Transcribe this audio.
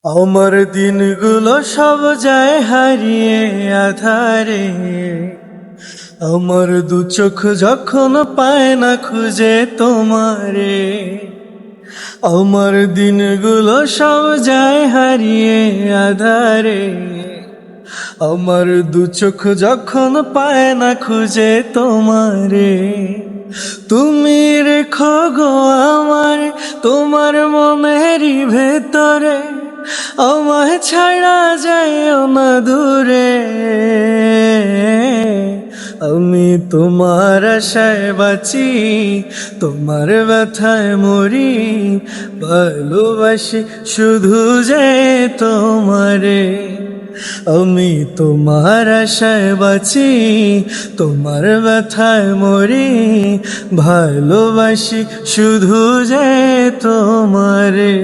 আমার দিনগুলো সব যায় হারিয়ে আধারে, আমার দু চোখ যখন পায় না খুঁজে তোমারে। আমার দিনগুলো সব যায় হারিয়ে আধারে, আমার দু চোখ যখন পায় না খুঁজে তোমারে। তুমি রেখো গো আমার তোমার মনেরই ভেতরে, আমায় ছাড়া যায়ও না দূরে। আমি তোমার আশায় বাঁচি, তোমার ব্যথায় মরি, ভালোবাসি শুধু যে তোমারে। আমি তোমার আশায় বাঁচি, তোমার ব্যথায় মরি, ভালোবাসি শুধু যে তোমারে।